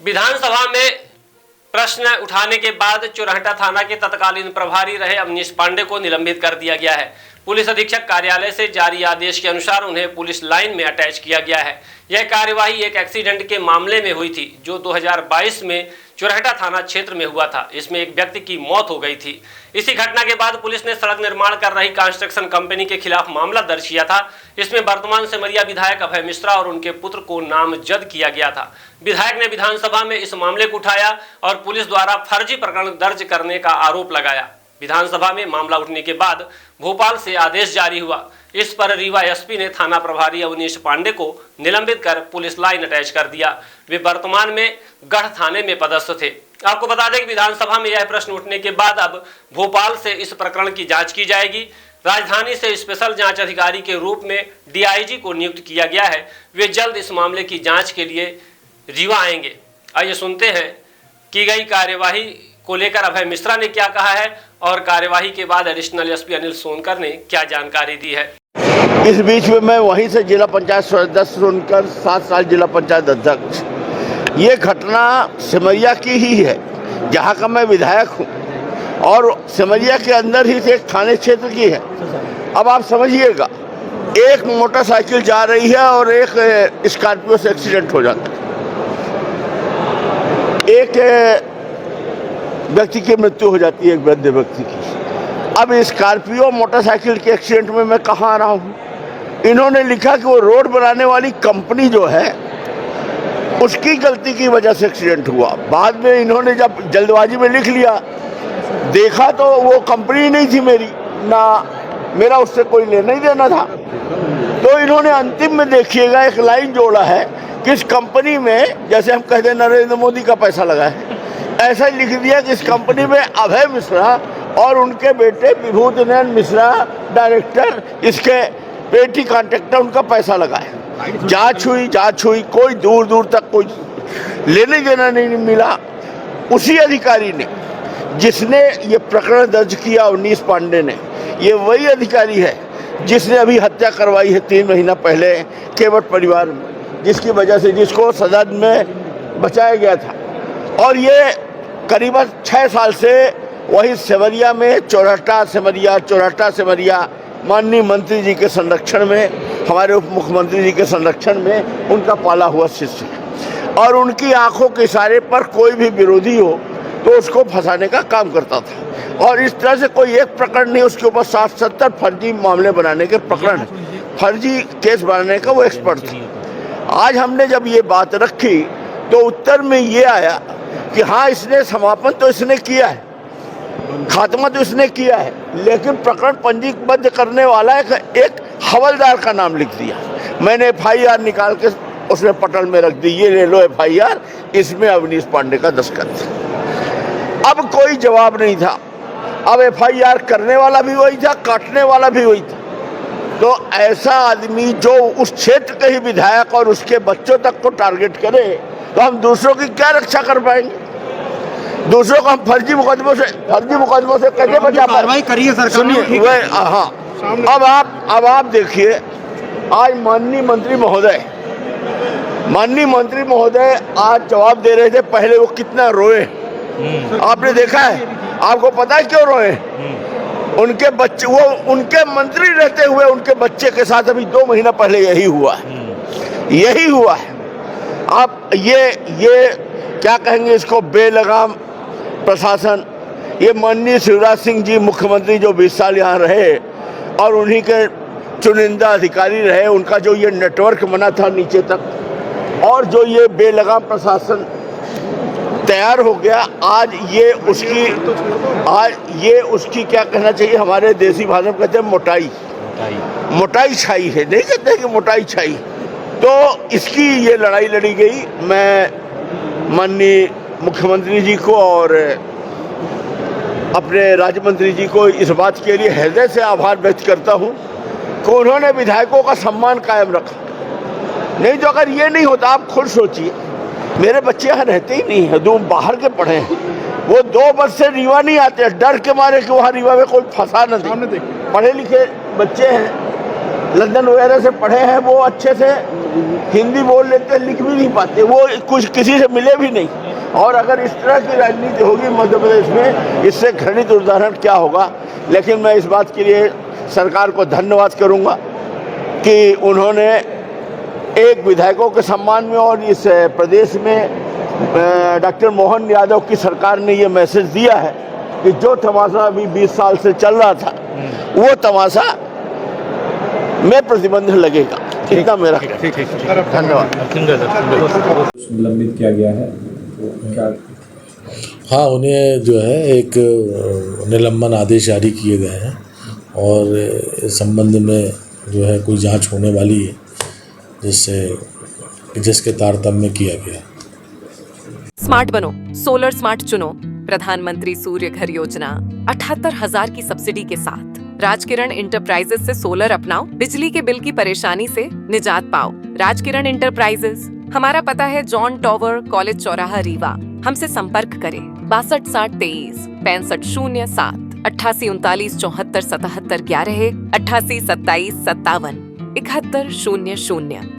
विधानसभा में प्रश्न उठाने के बाद चुरहटा थाना के तत्कालीन प्रभारी रहे अवनीश पांडे को निलंबित कर दिया गया है। पुलिस अधीक्षक कार्यालय से जारी आदेश के अनुसार उन्हें पुलिस लाइन में अटैच किया गया है। यह कार्यवाही एक एक्सीडेंट के मामले में हुई थी जो 2022 में चुरहटा थाना क्षेत्र में हुआ था। इसमें एक व्यक्ति की मौत हो गई थी। इसी घटना के बाद पुलिस ने सड़क निर्माण कर रही कंस्ट्रक्शन कंपनी के खिलाफ मामला दर्ज किया था। इसमें वर्तमान सिमरिया विधायक अभय मिश्रा और उनके पुत्र को नामजद किया गया था। विधायक ने विधानसभा में इस मामले को उठाया और पुलिस द्वारा फर्जी प्रकरण दर्ज करने का आरोप लगाया। विधानसभा में मामला उठने के बाद भोपाल से आदेश जारी हुआ। इस पर रीवा एसपी ने थाना प्रभारी अवनीश पांडे को निलंबित कर पुलिस लाइन अटैच कर दिया। वे वर्तमान में गढ़ थाने में पदस्थ थे। आपको बता दें कि विधानसभा में यह प्रश्न उठने के बाद अब भोपाल से इस प्रकरण की जांच की जाएगी। राजधानी से स्पेशल जांच अधिकारी के रूप में डीआईजी को नियुक्त किया गया है। वे जल्द इस मामले की जांच के लिए रीवा आएंगे। आइए सुनते हैं की गई कार्यवाही को लेकर अभय मिश्रा ने क्या कहा है और कार्यवाही के बाद एडिशनल एसपी अनिल सोनकर ने क्या जानकारी दी है। इस बीच में मैं वहीं से जिला पंचायत सदस्य सुनकर 7 साल जिला पंचायत अध्यक्ष। ये घटना सिमरिया की ही है जहाँ का मैं विधायक हूँ और सिमरिया के अंदर ही से एक थाने क्षेत्र की है। अब आप समझिएगा, एक मोटरसाइकिल जा रही है और एक स्कॉर्पियो से एक्सीडेंट हो जाता है। एक व्यक्ति की मृत्यु हो जाती है, एक वृद्ध व्यक्ति की। अब स्कॉर्पियो मोटरसाइकिल के एक्सीडेंट में मैं कहाँ आ रहा हूँ। इन्होंने लिखा कि वो रोड बनाने वाली कंपनी जो है उसकी गलती की वजह से एक्सीडेंट हुआ। बाद में इन्होंने जब जल्दबाजी में लिख लिया, देखा तो वो कंपनी नहीं थी मेरी, ना मेरा उससे कोई लेना ही देना था। तो इन्होंने अंतिम में देखिएगा एक लाइन जोड़ा है कि इस कंपनी में, जैसे हम कहते हैं नरेंद्र मोदी का पैसा लगा है, ऐसा ही लिख दिया कि इस कंपनी में अभय मिश्रा और उनके बेटे विभूति नयन मिश्रा डायरेक्टर, इसके पेटी कॉन्ट्रैक्टर, उनका पैसा लगा है। जांच हुई, कोई दूर दूर तक कोई लेने देना नहीं मिला। उसी अधिकारी ने जिसने ये प्रकरण दर्ज किया, अवनीश पांडे ने, ये वही अधिकारी है जिसने अभी हत्या करवाई है 3 महीना पहले केवट परिवार में, जिसकी वजह से जिसको सदन में बचाया गया था। और ये करीबन 6 साल से वही सिमरिया में चौराटा सिमरिया माननीय मंत्री जी के संरक्षण में, हमारे उप मुख्यमंत्री जी के संरक्षण में उनका पाला हुआ शिष्य है। और उनकी आंखों के इशारे पर कोई भी विरोधी हो तो उसको फंसाने का काम करता था। और इस तरह से कोई एक प्रकरण नहीं, उसके ऊपर 60-70 फर्जी मामले बनाने के प्रकरण, फर्जी केस बनाने का वो एक्सपर्ट था। आज हमने जब ये बात रखी तो उत्तर में ये आया कि हाँ, इसने समापन तो इसने किया है, खात्मा तो इसने किया है, लेकिन प्रकरण पंजीबद्ध करने वाला एक हवलदार का नाम लिख दिया। मैंने FIR निकाल के उसमें पटल में रख दी, ये ले लो FIR, इसमें अवनीश पांडे का दस्तखत था। अब कोई जवाब नहीं था। अब FIR करने वाला भी वही था, काटने वाला भी वही था। तो ऐसा आदमी जो उस क्षेत्र के ही विधायक और उसके बच्चों तक को टारगेट करे तो हम दूसरों की क्या रक्षा कर पाएंगे। दूसरों को हम फर्जी मुकदमों से कैसे बचा पाएंगे। सुनिए, हाँ, अब आप देखिए, आज माननीय मंत्री महोदय आज जवाब दे रहे थे। पहले वो कितना रोए आपने देखा है? आपको पता है क्यों रोए? उनके बच्चे, वो उनके मंत्री रहते हुए उनके बच्चे के साथ अभी 2 महीना पहले यही हुआ है। आप ये क्या कहेंगे इसको, बेलगाम प्रशासन। ये माननीय शिवराज सिंह जी मुख्यमंत्री जो 20 साल यहाँ रहे और उन्हीं के चुनिंदा अधिकारी रहे, उनका जो ये नेटवर्क बना था नीचे तक, और जो ये बेलगाम प्रशासन तैयार हो गया, आज ये उसकी क्या कहना चाहिए, हमारे देसी भाषा में कहते हैं मोटाई छाई है, नहीं कहते कि मोटाई छाई। तो इसकी ये लड़ाई लड़ी गई। मैं माननीय मुख्यमंत्री जी को और अपने राज्य मंत्री जी को इस बात के लिए हृदय से आभार व्यक्त करता हूँ कि उन्होंने विधायकों का सम्मान कायम रखा। नहीं तो अगर ये नहीं होता, आप खुद सोचिए, मेरे बच्चे यहाँ रहते ही नहीं है, 2 बाहर के पढ़े हैं, वो 2 वर्ष से रीवा नहीं आते, डर के मारे कि वहाँ रीवा में कोई फंसा न दे। पढ़े लिखे बच्चे हैं, लंदन वगैरह से पढ़े हैं, वो अच्छे से हिंदी बोल लेते, लिख भी नहीं पाते, वो कुछ किसी से मिले भी नहीं। और अगर इस तरह की राजनीति होगी मध्य प्रदेश में, इससे घृणित उदाहरण क्या होगा। लेकिन मैं इस बात के लिए सरकार को धन्यवाद करूंगा कि उन्होंने एक विधायकों के सम्मान में और इस प्रदेश में डॉक्टर मोहन यादव की सरकार ने ये मैसेज दिया है कि जो तमाशा अभी 20 साल से चल रहा था, वो तमाशा में प्रतिबंध लगेगा। इतना मेरा धन्यवाद। निलंबित किया गया है तो क्या? हाँ, उन्हें जो है एक निलंबन आदेश जारी किए गए हैं और इस संबंध में जो है कोई जांच होने वाली है जिसके तारतम्य किया गया। स्मार्ट बनो, सोलर स्मार्ट चुनो। प्रधानमंत्री सूर्य घर योजना 78,000 की सब्सिडी के साथ राजकिरण इंटरप्राइजेस से सोलर अपनाओ, बिजली के बिल की परेशानी से निजात पाओ। राजकिरण इंटरप्राइजेस, हमारा पता है जॉन टॉवर, कॉलेज चौराहा, रीवा। हमसे संपर्क करें 62 60 23 65 07 88 39 74 77 11 88 27 57 71 00।